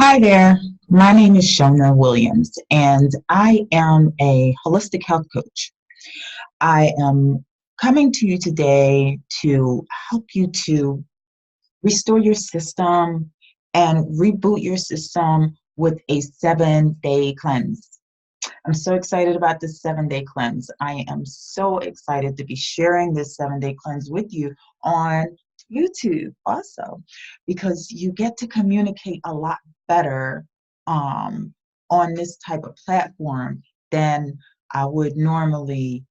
Hi there. My name is Shona Williams, and I am a holistic health coach. I am coming to you today to help you to restore your system and reboot your system with a 7-day cleanse. I'm so excited about this 7-day cleanse. I am so excited to be sharing this 7-day cleanse with you on YouTube also, because you get to communicate a lot better on this type of platform than I would normally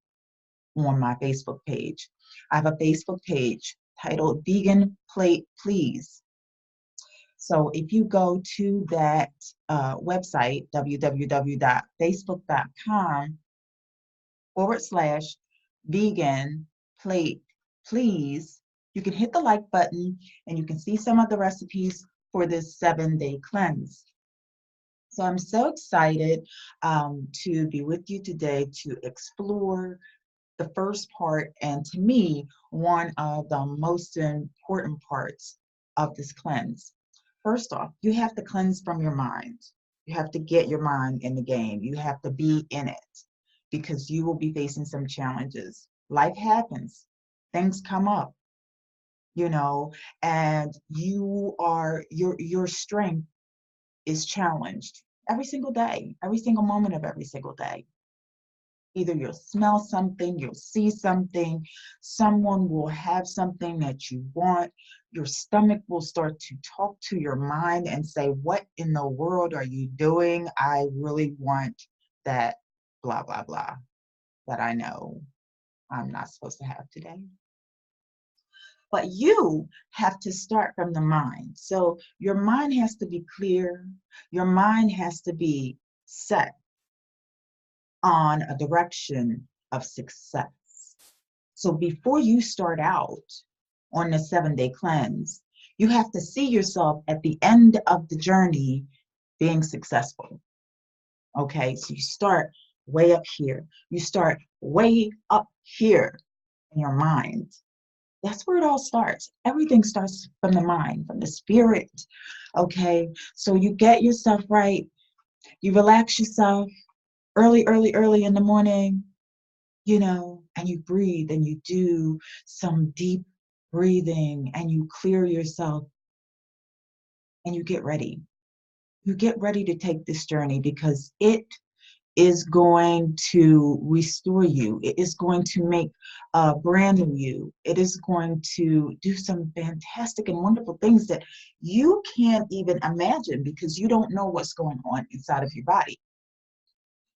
on my Facebook page. I have a Facebook page titled Vegan Plate Please. So if you go to that website, www.facebook.com/vegan plate please, you can hit the like button and you can see some of the recipes for this 7-day cleanse. So I'm so excited to be with you today to explore the first part, and to me, one of the most important parts of this cleanse. First off, you have to cleanse from your mind. You have to get your mind in the game. You have to be in it because you will be facing some challenges. Life happens, things come up, you know, and your strength is challenged every single day, every single moment of every single day. Either you'll smell something, you'll see something, someone will have something that you want. Your stomach will start to talk to your mind and say, what in the world are you doing? I really want that blah, blah, blah that I know I'm not supposed to have today. But you have to start from the mind. So your mind has to be clear. Your mind has to be set on a direction of success. So before you start out on the 7-day cleanse, you have to see yourself at the end of the journey being successful. Okay, so you start way up here. You start way up here in your mind. That's where it all starts. Everything starts from the mind, from the spirit. Okay, so you get yourself right. You relax yourself early in the morning, you know, and you breathe and you do some deep breathing and you clear yourself and you get ready. You get ready to take this journey because it is going to restore you. It is going to make a brand new you. It is going to do some fantastic and wonderful things that you can't even imagine because you don't know what's going on inside of your body.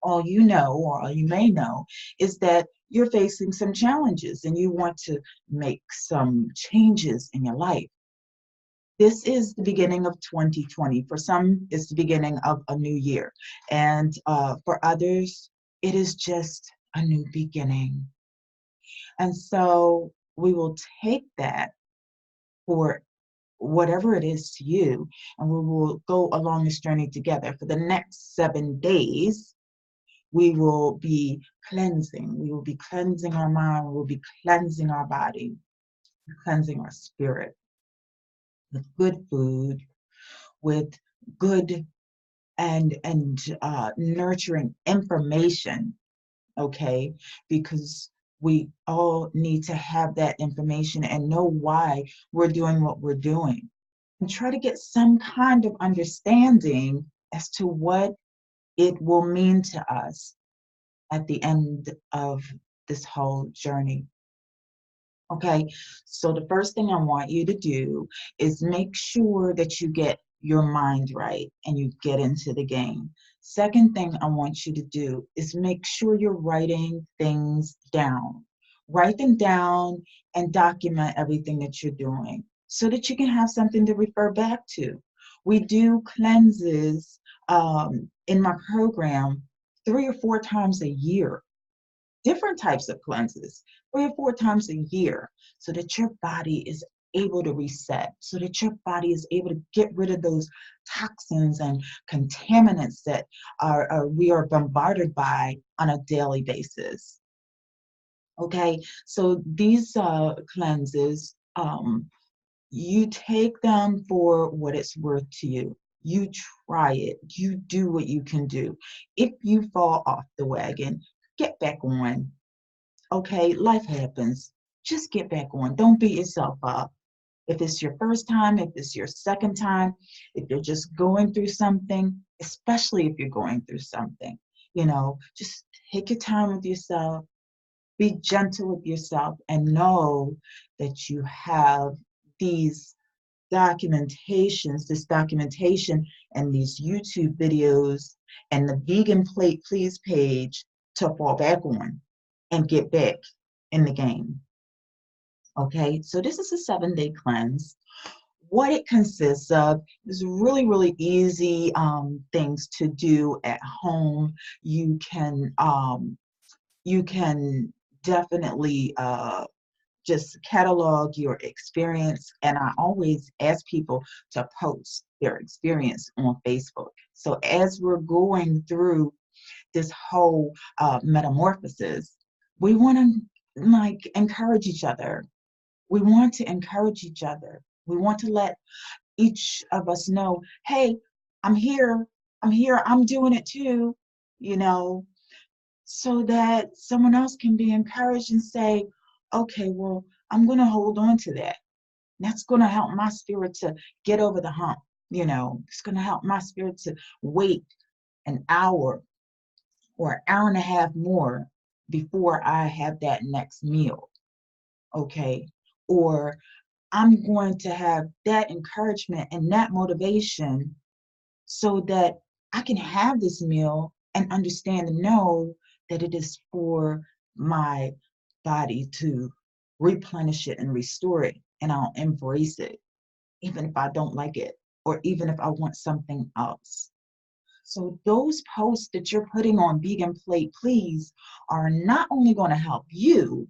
All you know, or all you may know, is that you're facing some challenges and you want to make some changes in your life. This is the beginning of 2020. For some, it's the beginning of a new year. And for others, it is just a new beginning. And so we will take that for whatever it is to you, and we will go along this journey together. For the next 7 days, we will be cleansing. We will be cleansing our mind. We will be cleansing our body, cleansing our spirit with good food, with good and nurturing information, okay? Because we all need to have that information and know why we're doing what we're doing. And try to get some kind of understanding as to what it will mean to us at the end of this whole journey. Okay, so the first thing I want you to do is make sure that you get your mind right and you get into the game. Second thing I want you to do is make sure you're writing things down. Write them down and document everything that you're doing so that you can have something to refer back to. We do cleanses in my program 3 or 4 times a year, different types of cleanses, 3 or 4 times a year, so that your body is able to reset, so that your body is able to get rid of those toxins and contaminants that we are bombarded by on a daily basis. Okay, so these cleanses, you take them for what it's worth to you. You try it. You do what you can do. If you fall off the wagon, get back on. Okay, life happens. Just get back on. Don't beat yourself up. If it's your first time, if it's your second time, if you're just going through something, especially if you're going through something, just take your time with yourself, be gentle with yourself, and know that you have these this documentation and these YouTube videos and the Vegan Plate Please page to fall back on and get back in the game. Okay, so this is a 7-day cleanse. What it consists of is really, really easy things to do at home. You can definitely just catalog your experience, and I always ask people to post their experience on Facebook. So as we're going through this whole metamorphosis, we want to encourage each other. We want to encourage each other. We want to let each of us know, hey, I'm here, I'm doing it too, so that someone else can be encouraged and say, okay, well, I'm going to hold on to that. That's going to help my spirit to get over the hump. It's going to help my spirit to wait an hour or an hour and a half more before I have that next meal. Okay. Or I'm going to have that encouragement and that motivation so that I can have this meal and understand and know that it is for my body to replenish it and restore it, and I'll embrace it, even if I don't like it, or even if I want something else. So those posts that you're putting on Vegan Plate Please are not only going to help you,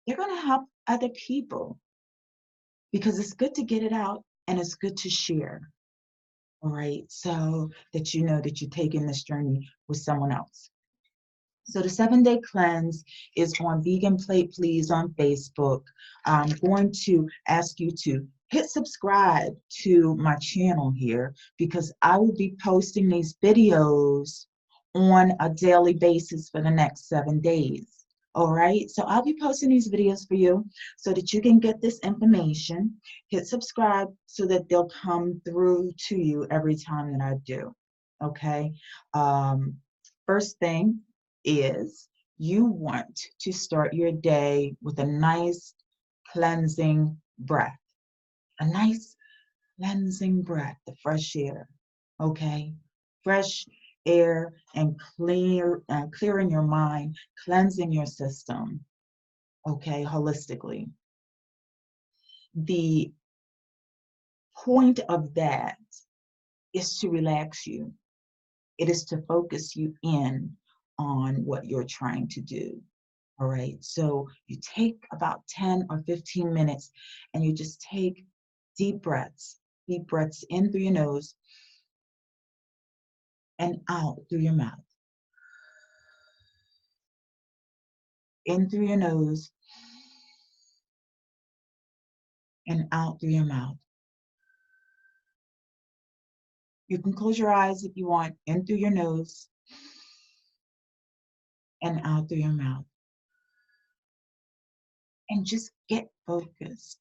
they're going to help other people, because it's good to get it out and it's good to share. All right, so that you know that you're taking this journey with someone else. So the 7-day cleanse is on Vegan Plate Please on Facebook. I'm going to ask you to hit subscribe to my channel here, because I will be posting these videos on a daily basis for the next 7 days. All right, so I'll be posting these videos for you so that you can get this information. Hit subscribe so that they'll come through to you every time that I do. Okay, first thing is you want to start your day with a nice cleansing breath. A nice cleansing breath, the fresh air. Okay, fresh air and clearing your mind, cleansing your system, okay, holistically. The point of that is to relax you. It is to focus you in on what you're trying to do. All right, so you take about 10 or 15 minutes and you just take deep breaths in through your nose and out through your mouth. In through your nose and out through your mouth. You can close your eyes if you want, in through your nose and out through your mouth. And just get focused.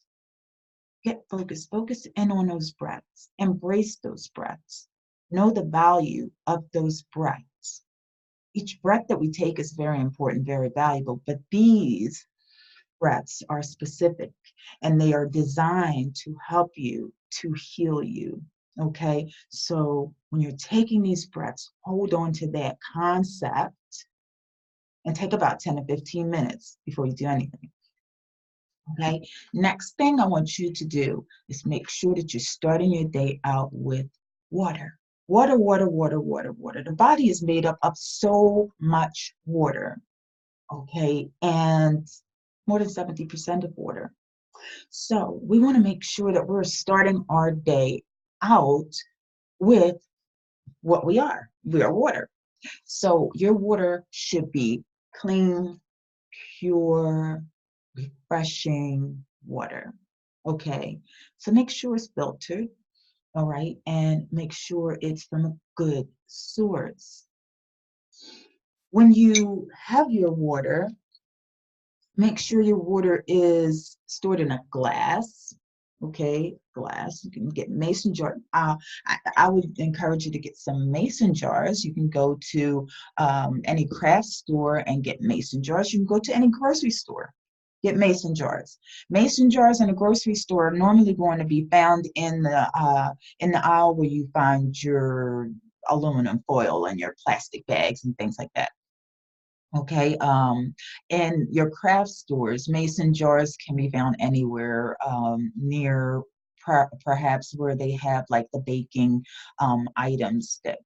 Get focused. Focus in on those breaths. Embrace those breaths. Know the value of those breaths. Each breath that we take is very important, very valuable, but these breaths are specific and they are designed to help you, to heal you. Okay, so when you're taking these breaths, hold on to that concept and take about 10 to 15 minutes before you do anything. Okay, next thing I want you to do is make sure that you're starting your day out with water. Water, water, water, water, water. The body is made up of so much water, okay, and more than 70% of water. So we want to make sure that we're starting our day out with what we are. We are water. So your water should be clean, pure, refreshing water. Okay, so make sure it's filtered. all right, and make sure it's from a good source. When you have your water, make sure your water is stored in a glass, okay, glass. You can get mason jar. I would encourage you to get some mason jars. You can go to any craft store and get mason jars. You can go to any grocery store, get mason jars. Mason jars in a grocery store are normally going to be found in the aisle where you find your aluminum foil and your plastic bags and things like that. Okay, in your craft stores, mason jars can be found anywhere near perhaps where they have like the baking items that,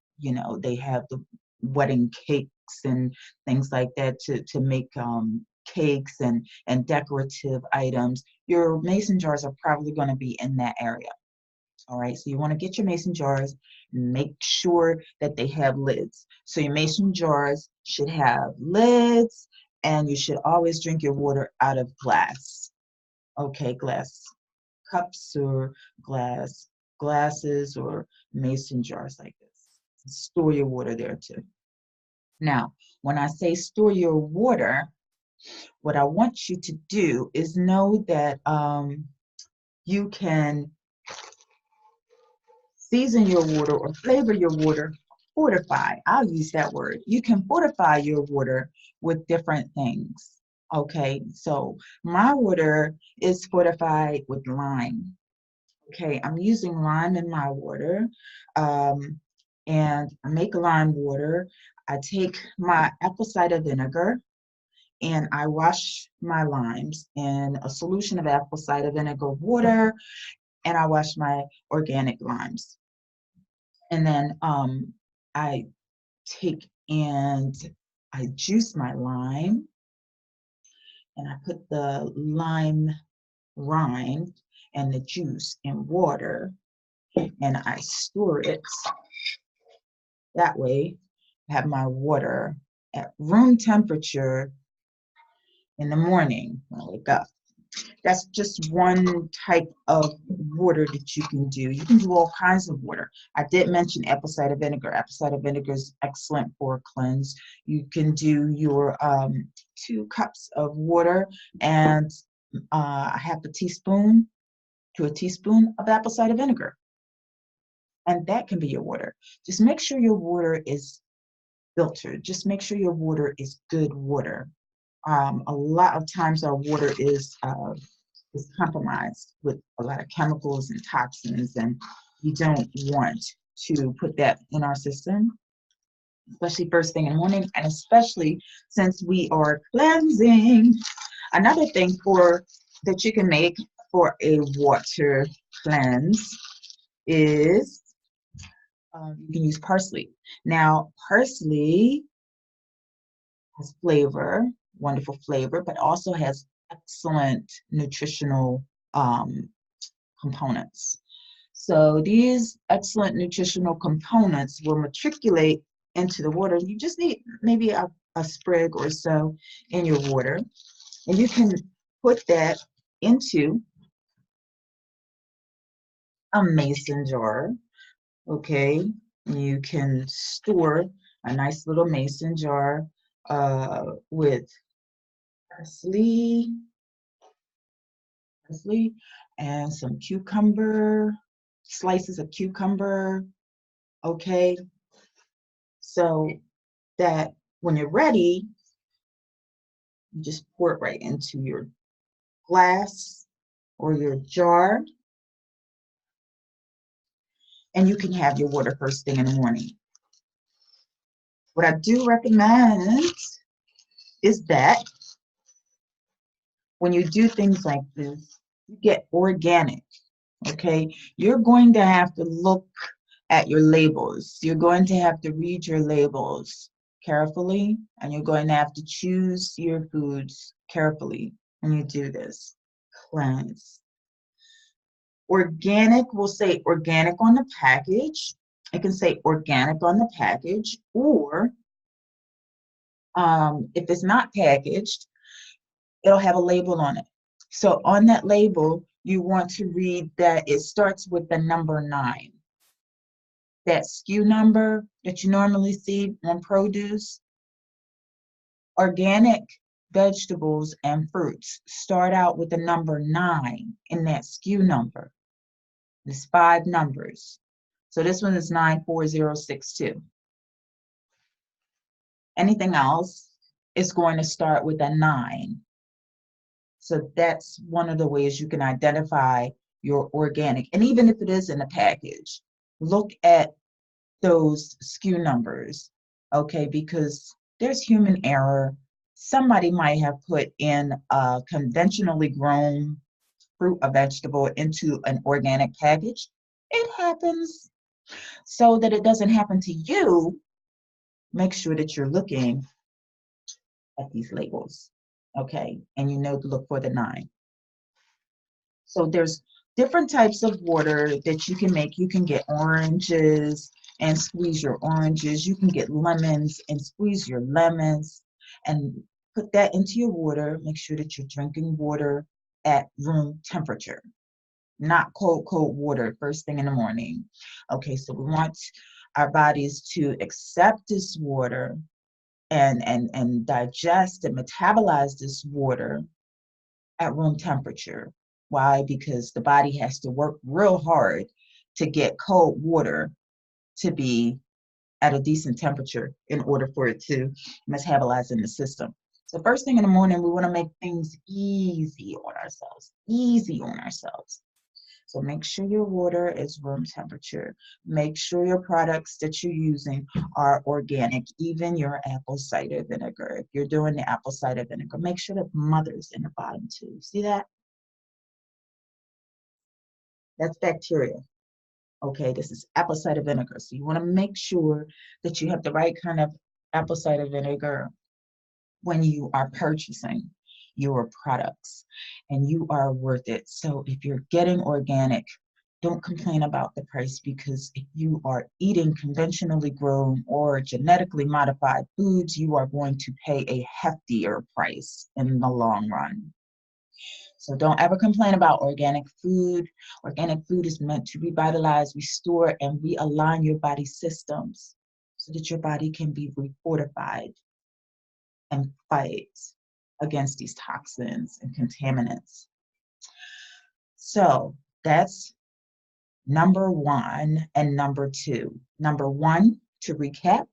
they have the wedding cakes and things like that to make cakes and decorative items. Your mason jars are probably going to be in that area. All right, so you want to get your mason jars, make sure that they have lids. So your mason jars should have lids, and you should always drink your water out of glass. Okay, glass cups or glasses or mason jars like this. Store your water there too. Now, when I say store your water, what I want you to do is know that you can season your water or flavor your water, fortify. I'll use that word. You can fortify your water with different things. Okay, so my water is fortified with lime. Okay, I'm using lime in my water, and I make lime water. I take my apple cider vinegar and I wash my limes in a solution of apple cider vinegar water, and I wash my organic limes. And then I take and I juice my lime, and I put the lime rind and the juice in water, and I store it. That way, I have my water at room temperature in the morning when I wake up. That's just one type of water that you can do. You can do all kinds of water. I did mention apple cider vinegar. Apple cider vinegar is excellent for a cleanse. You can do your 2 cups of water, and a half a teaspoon to a teaspoon of apple cider vinegar. And that can be your water. Just make sure your water is filtered. Just make sure your water is good water. A lot of times our water is compromised with a lot of chemicals and toxins, and you don't want to put that in our system, especially first thing in the morning, and especially since we are cleansing. Another thing that you can make for a water cleanse is you can use parsley. Now, parsley has flavor, wonderful flavor, but also has excellent nutritional components. So these excellent nutritional components will matriculate into the water. You just need maybe a sprig or so in your water, and you can put that into a mason jar, okay? You can store a nice little mason jar with parsley, and some cucumber, slices of cucumber, okay? So that when you're ready, you just pour it right into your glass or your jar, and you can have your water first thing in the morning. What I do recommend is that when you do things like this, you get organic, okay? You're going to have to look at your labels. You're going to have to read your labels carefully, and you're going to have to choose your foods carefully when you do this cleanse. Organic will say organic on the package. It can say organic on the package, or if it's not packaged, it'll have a label on it. So on that label, you want to read that it starts with the number 9. that SKU number that you normally see on produce, organic vegetables and fruits start out with the number 9 in that SKU number. There's 5 numbers. So this one is 94062. Anything else is going to start with a 9. So that's one of the ways you can identify your organic. And even if it is in a package, look at those SKU numbers, okay? Because there's human error. Somebody might have put in a conventionally grown fruit or vegetable into an organic package. It happens. So that it doesn't happen to you, make sure that you're looking at these labels, okay? And you know to look for the 9. So there's different types of water that you can make. You can get oranges and squeeze your oranges. You can get lemons and squeeze your lemons and put that into your water. Make sure that you're drinking water at room temperature, not cold water first thing in the morning. Okay, so we want our bodies to accept this water and digest and metabolize this water at room temperature. Why? Because the body has to work real hard to get cold water to be at a decent temperature in order for it to metabolize in the system. So first thing in the morning, we want to make things easy on ourselves, So make sure your water is room temperature. Make sure your products that you're using are organic, even your apple cider vinegar. If you're doing the apple cider vinegar, make sure the mother's in the bottom too. See that? That's bacteria. Okay, this is apple cider vinegar. So you want to make sure that you have the right kind of apple cider vinegar when you are purchasing your products, and you are worth it. So if you're getting organic, don't complain about the price, because if you are eating conventionally grown or genetically modified foods, you are going to pay a heftier price in the long run. So don't ever complain about organic food. Organic food is meant to revitalize, restore, and realign your body systems so that your body can be refortified and fight against these toxins and contaminants. So that's number 1 and number 2. Number 1, to recap,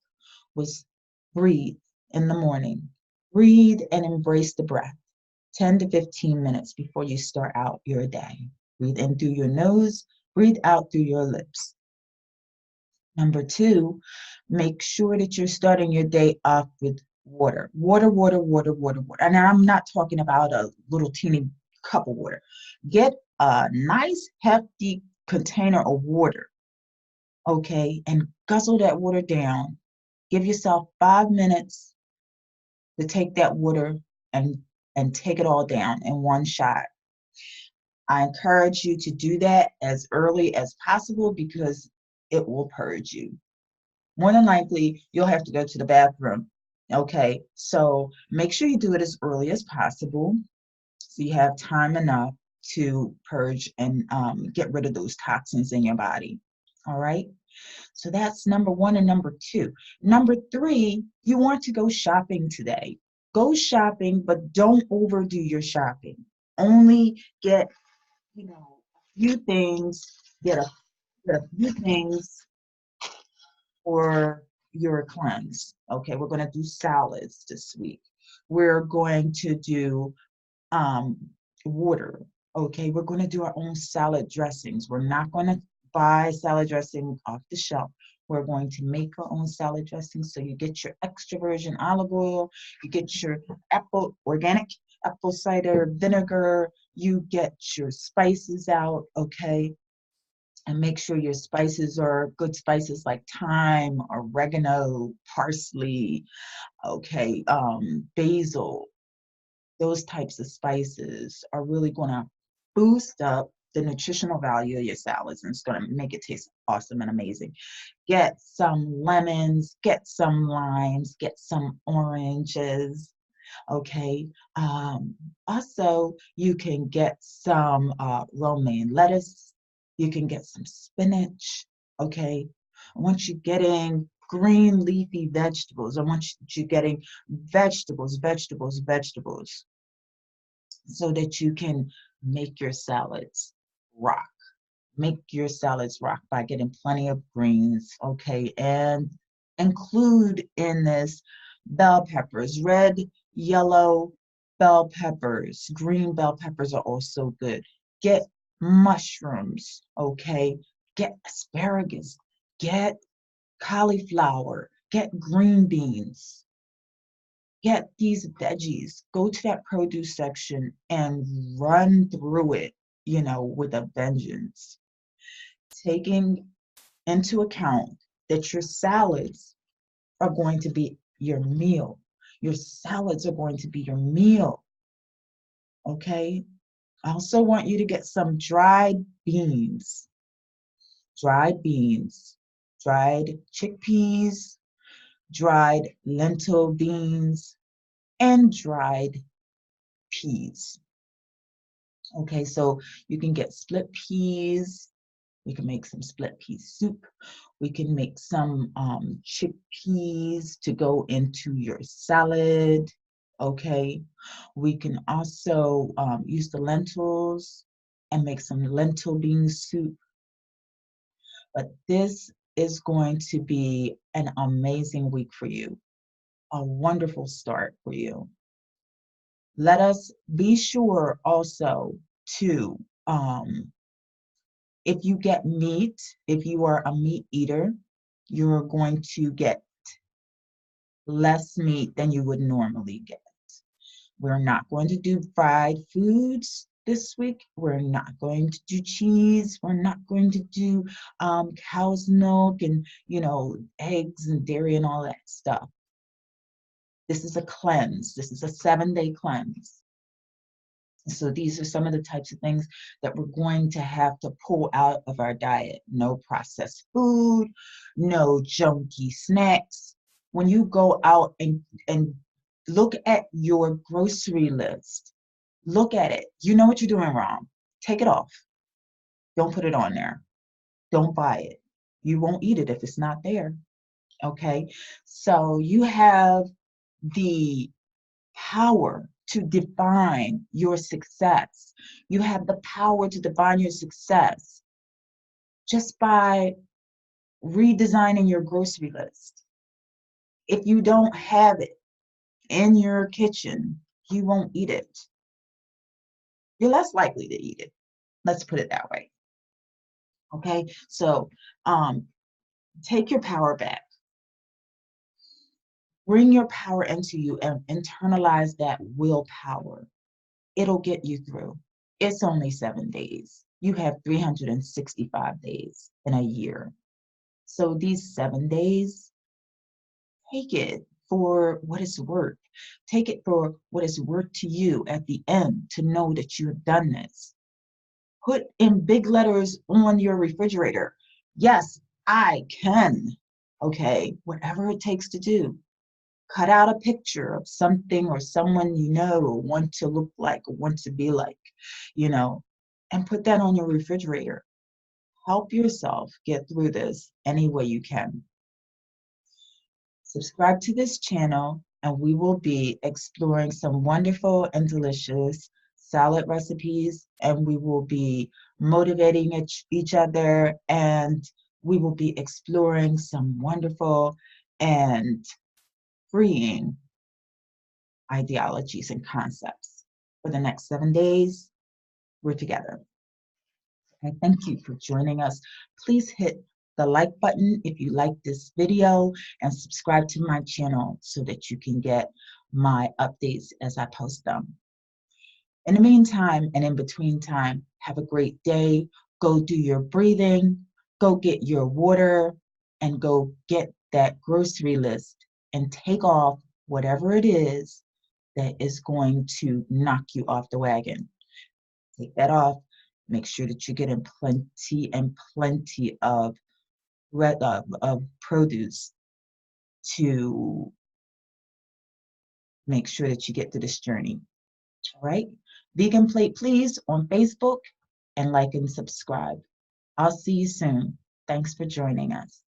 was breathe in the morning. Breathe and embrace the breath. 10 to 15 minutes before you start out your day. Breathe in through your nose, breathe out through your lips. Number 2, make sure that you're starting your day off with water. Water. And I'm not talking about a little teeny cup of water. Get a nice hefty container of water, okay, and guzzle that water down. Give yourself 5 minutes to take that water and take it all down in one shot. I encourage you to do that as early as possible because it will purge you. More than likely, you'll have to go to the bathroom. Okay, so make sure you do it as early as possible so you have time enough to purge and get rid of those toxins in your body. All right, so that's number 1 and number 2. Number 3, you want to go shopping today. Go shopping, but don't overdo your shopping. Only get, a few things, get a few things for your cleanse. Okay, we're going to do salads this week. We're going to do water. Okay, we're going to do our own salad dressings. We're not going to buy salad dressing off the shelf. We're going to make our own salad dressing. So you get your extra virgin olive oil, you get your organic apple cider vinegar, you get your spices out, okay? And make sure your spices are good spices like thyme, oregano, parsley, okay, basil. Those types of spices are really going to boost up the nutritional value of your salads, and it's going to make it taste awesome and amazing. Get some lemons, get some limes, get some oranges, okay? Also, you can get some romaine lettuce. You can get some spinach, okay? I want you getting green leafy vegetables. I want you getting vegetables, vegetables, vegetables, so that you can make your salads rock. Make your salads rock by getting plenty of greens, okay? And include in this bell peppers, red, yellow bell peppers, green bell peppers are also good. Get mushrooms, okay? Get asparagus, get cauliflower, get green beans. Get these veggies, go to that produce section and run through it, with a vengeance. Taking into account that your salads are going to be your meal. Your salads are going to be your meal, okay? I also want you to get some dried beans, dried beans, dried chickpeas, dried lentil beans, and dried peas. Okay, so you can get split peas. We can make some split pea soup. We can make some chickpeas to go into your salad. Okay, we can also use the lentils and make some lentil bean soup. But this is going to be an amazing week for you, a wonderful start for you. Let us be sure also to, if you get meat, if you are a meat eater, you're going to get less meat than you would normally get. We're not going to do fried foods this week. We're not going to do cheese. We're not going to do cow's milk and, eggs and dairy and all that stuff. This is a cleanse. This is a 7-day cleanse. So these are some of the types of things that we're going to have to pull out of our diet. No processed food, no junky snacks. When you go out and look at your grocery list, look at it. You know what you're doing wrong. Take it off. Don't put it on there. Don't buy it. You won't eat it if it's not there. Okay? So you have the power to define your success. You have the power to define your success just by redesigning your grocery list. If you don't have it in your kitchen, you won't eat it. You're less likely to eat it. Let's put it that way. Okay, so take your power back. Bring your power into you and internalize that willpower. It'll get you through. It's only 7 days. You have 365 days in a year. So these 7 days, take it for what it's worth. Take it for what it's worth to you at the end to know that you've done this. Put in big letters on your refrigerator, yes, I can. Okay, whatever it takes to do. Cut out a picture of something or someone you know or want to look like or want to be like, and put that on your refrigerator. Help yourself get through this any way you can. Subscribe to this channel and we will be exploring some wonderful and delicious salad recipes, and we will be motivating each other, and we will be exploring some wonderful and freeing ideologies and concepts. For the next 7 days, we're together. Okay, thank you for joining us. Please hit the like button if you like this video and subscribe to my channel so that you can get my updates as I post them. In the meantime and in between time, have a great day. Go do your breathing, go get your water, and go get that grocery list and take off whatever it is that is going to knock you off the wagon. Take that off. Make sure that you're getting plenty and plenty of produce to make sure that you get through this journey. All right? Vegan Plate Please on Facebook, and like and subscribe. I'll see you soon. Thanks for joining us.